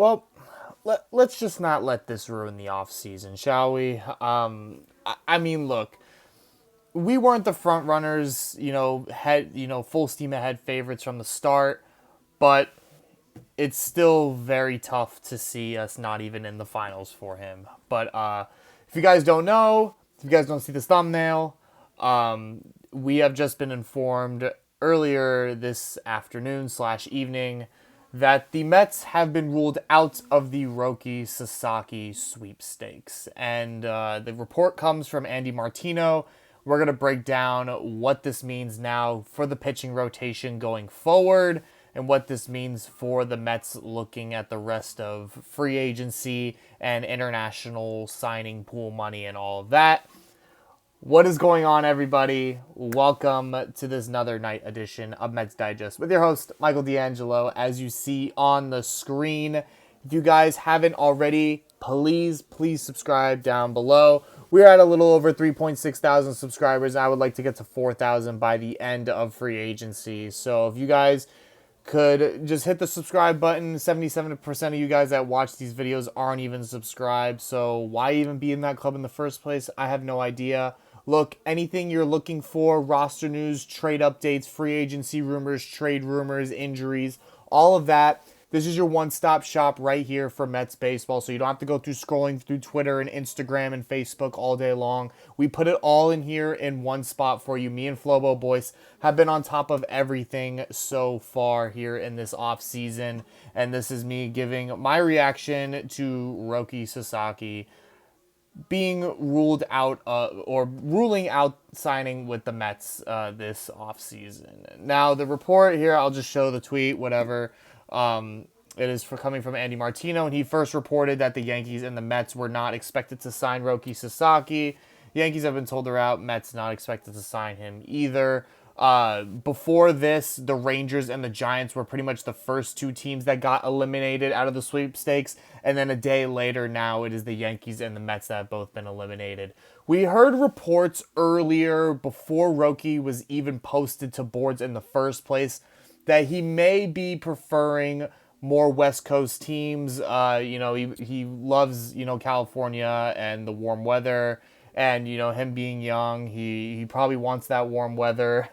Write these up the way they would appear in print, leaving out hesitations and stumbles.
Well, let's just not let this ruin the offseason, shall we? I mean, look, we weren't the front runners, full steam ahead favorites from the start, but it's still very tough to see us not even in the finals for him. But if you guys don't know, if you guys don't see this thumbnail, we have just been informed earlier this afternoon slash evening that the Mets have been ruled out of the Roki Sasaki sweepstakes. And the report comes from Andy Martino. We're going to break down what this means now for the pitching rotation going forward and what this means for the Mets looking at the rest of free agency and international signing pool money and all of that. What is going on, everybody? Welcome to this another night edition of Mets Digest with your host, Michael DeAngelo. As you see on the screen, if you guys haven't already, please subscribe down below. We're at a little over 3.6 thousand subscribers. I would like to get to 4,000 by the end of free agency. So if you guys could just hit the subscribe button. 77% of you guys that watch these videos aren't even subscribed. So why even be in that club in the first place? I have no idea. Look, anything you're looking for, roster news, trade updates, free agency rumors, trade rumors, injuries, all of that. This is your one-stop shop right here for Mets baseball, so you don't have to go through scrolling through Twitter and Instagram and Facebook all day long. We put it all in here in one spot for you. Me and Flobo Boys have been on top of everything so far here in this offseason, and this is me giving my reaction to Roki Sasaki being ruled out or ruling out signing with the Mets this offseason. Now, the report here, I'll just show the tweet, whatever. It is coming from Andy Martino, and he first reported that the Yankees and the Mets were not expected to sign Roki Sasaki. Yankees have been told they're out. Mets not expected to sign him either. Before this, the Rangers and the Giants were pretty much the first two teams that got eliminated out of the sweepstakes. And then a day later, now it is the Yankees and the Mets that have both been eliminated. We heard reports earlier, before Roki was even posted to boards in the first place, that he may be preferring more West Coast teams. He loves, California and the warm weather. And, him being young, he probably wants that warm weather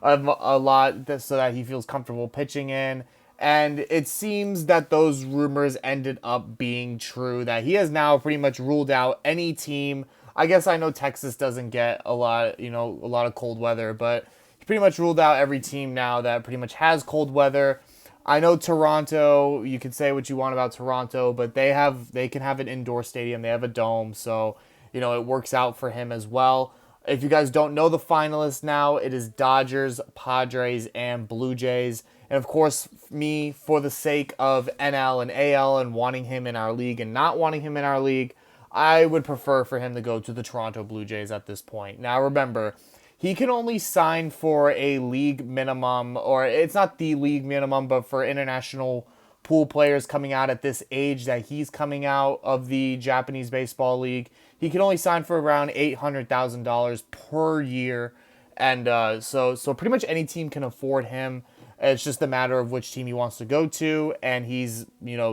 a lot so that he feels comfortable pitching in. And it seems that those rumors ended up being true, that he has now pretty much ruled out any team. I guess I know Texas doesn't get a lot of cold weather, but he pretty much ruled out every team now that pretty much has cold weather. I know Toronto, you can say what you want about Toronto, but they can have an indoor stadium, they have a dome, so it works out for him as well. If you guys don't know the finalists now, it is Dodgers, Padres, and Blue Jays. And of course, me, for the sake of NL and AL and wanting him in our league and not wanting him in our league, I would prefer for him to go to the Toronto Blue Jays at this point. Now remember, he can only sign for a league minimum, or it's not the league minimum, but for international pool players coming out at this age that he's coming out of the Japanese Baseball League, he can only sign for around $800,000 per year. And so pretty much any team can afford him. It's just a matter of which team he wants to go to. And he's,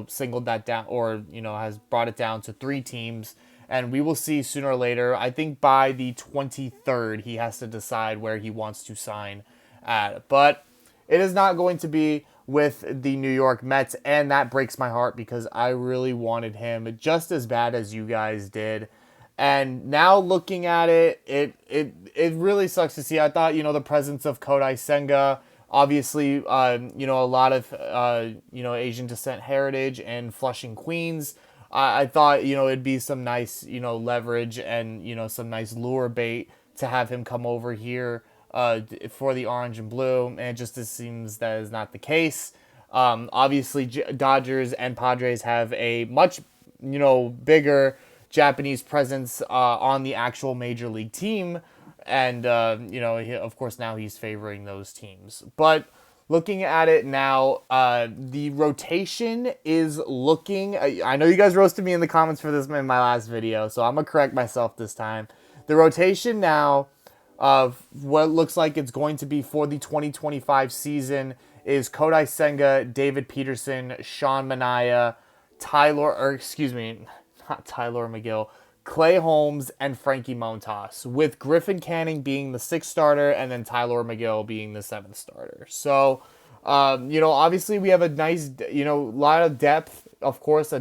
singled that down, or, has brought it down to 3 teams. And we will see sooner or later. I think by the 23rd, he has to decide where he wants to sign at. But it is not going to be with the New York Mets, and that breaks my heart because I really wanted him just as bad as you guys did. And now looking at it, it really sucks to see. I thought, the presence of Kodai Senga, obviously, a lot of, Asian descent heritage and Flushing, Queens. I thought, it'd be some nice, leverage and, some nice lure bait to have him come over here for the orange and blue. And it just seems that is not the case. Obviously, Dodgers and Padres have a much, bigger Japanese presence on the actual major league team. And, of course, now he's favoring those teams. But looking at it now, the rotation is looking... I know you guys roasted me in the comments for this in my last video, so I'm going to correct myself this time. The rotation now of what looks like it's going to be for the 2025 season is Kodai Senga, David Peterson, Sean Manaea, not Tyler McGill, Clay Holmes and Frankie Montas, with Griffin Canning being the sixth starter and then Tyler McGill being the seventh starter. So, obviously we have a nice, lot of depth, of course, a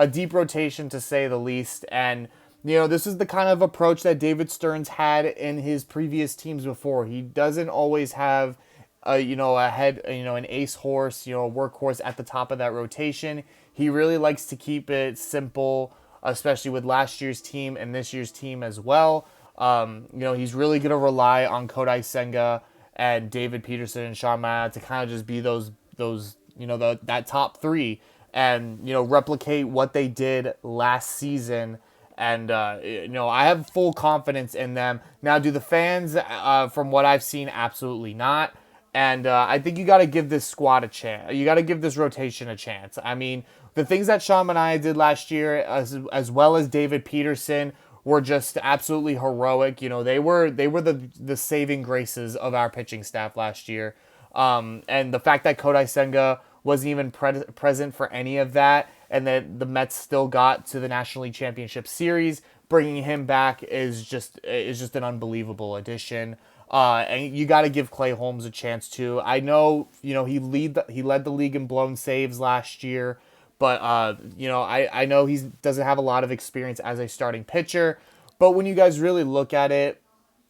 deep rotation to say the least. And, this is the kind of approach that David Stearns had in his previous teams before. He doesn't always have an ace horse, a workhorse at the top of that rotation. He really likes to keep it simple, especially with last year's team and this year's team as well. He's really going to rely on Kodai Senga and David Peterson and Sean Manaea to kind of just be that top three and, replicate what they did last season. And, I have full confidence in them. Now, do the fans, from what I've seen, absolutely not. And I think you got to give this squad a chance. You got to give this rotation a chance. I mean, the things that Sean Manaea did last year, as well as David Peterson, were just absolutely heroic. They were the saving graces of our pitching staff last year. And the fact that Kodai Senga wasn't even present for any of that, and that the Mets still got to the National League Championship Series, bringing him back is just an unbelievable addition. And you got to give Clay Holmes a chance too. I know, he led the league in blown saves last year, but I know he doesn't have a lot of experience as a starting pitcher. But when you guys really look at it,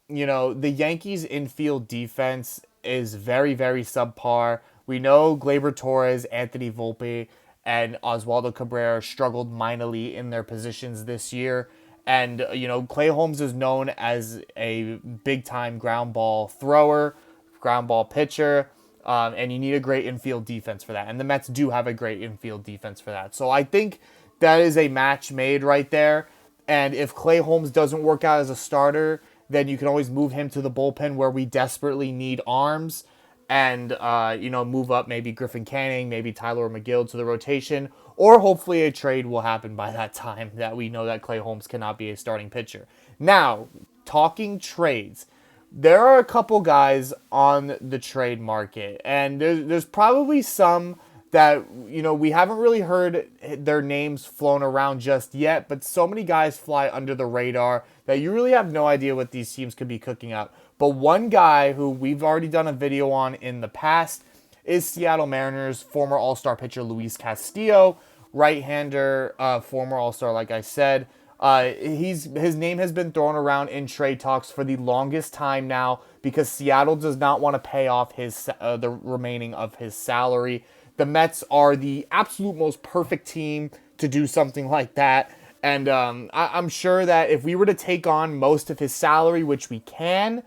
the Yankees' infield defense is very, very subpar. We know Gleyber Torres, Anthony Volpe, and Oswaldo Cabrera struggled minorly in their positions this year. And, Clay Holmes is known as a big-time ground ball thrower, ground ball pitcher, and you need a great infield defense for that. And the Mets do have a great infield defense for that. So I think that is a match made right there. And if Clay Holmes doesn't work out as a starter, then you can always move him to the bullpen where we desperately need arms. And, move up maybe Griffin Canning, maybe Tyler McGill to the rotation, or hopefully a trade will happen by that time that we know that Clay Holmes cannot be a starting pitcher. Now, talking trades, there are a couple guys on the trade market, and there's probably some that, we haven't really heard their names flown around just yet, but so many guys fly under the radar that you really have no idea what these teams could be cooking up. But one guy who we've already done a video on in the past is Seattle Mariners former All-Star pitcher Luis Castillo, right-hander, former All-Star, like I said. His name has been thrown around in trade talks for the longest time now because Seattle does not want to pay off the remaining of his salary. The Mets are the absolute most perfect team to do something like that. And I'm sure that if we were to take on most of his salary, which we can,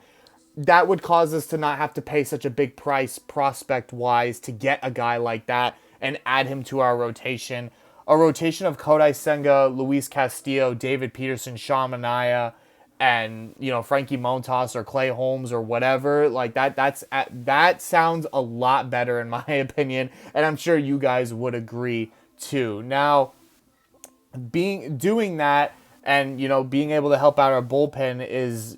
that would cause us to not have to pay such a big price prospect-wise to get a guy like that and add him to our rotation. A rotation of Kodai Senga, Luis Castillo, David Peterson, Sean Manaea, and, Frankie Montas or Clay Holmes or whatever. Like, that sounds a lot better in my opinion, and I'm sure you guys would agree too. Now, doing that and, being able to help out our bullpen is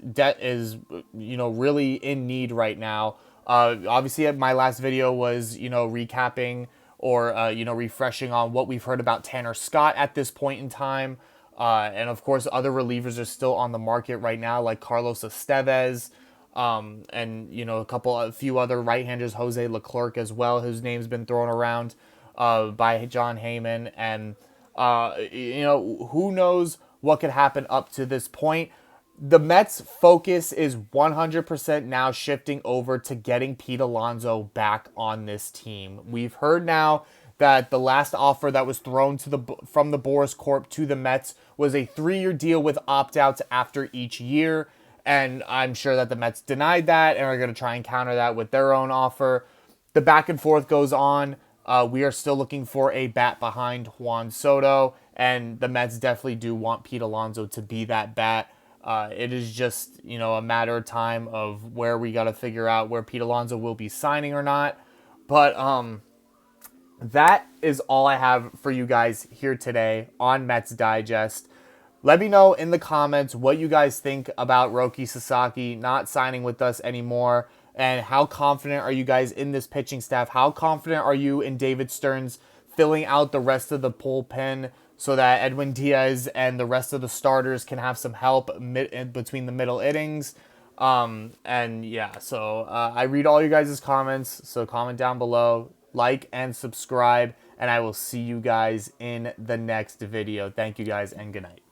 really in need right now. Obviously, my last video was, recapping or, refreshing on what we've heard about Tanner Scott at this point in time. And, of course, other relievers are still on the market right now, like Carlos Estevez, and, a few other right-handers, Jose Leclerc as well, whose name's been thrown around by John Heyman. And, who knows what could happen up to this point. The Mets' focus is 100% now shifting over to getting Pete Alonso back on this team. We've heard now that the last offer that was thrown from the Boris Corp to the Mets was a 3-year deal with opt-outs after each year, and I'm sure that the Mets denied that and are going to try and counter that with their own offer. The back and forth goes on. We are still looking for a bat behind Juan Soto, and the Mets definitely do want Pete Alonso to be that bat. It is just, a matter of time of where we got to figure out where Pete Alonso will be signing or not. But that is all I have for you guys here today on Mets Digest. Let me know in the comments what you guys think about Roki Sasaki not signing with us anymore, and how confident are you guys in this pitching staff? How confident are you in David Stearns filling out the rest of the bullpen so that Edwin Diaz and the rest of the starters can have some help between the middle innings. And yeah, so I read all you guys' comments, so comment down below, like and subscribe, and I will see you guys in the next video. Thank you guys, and good night.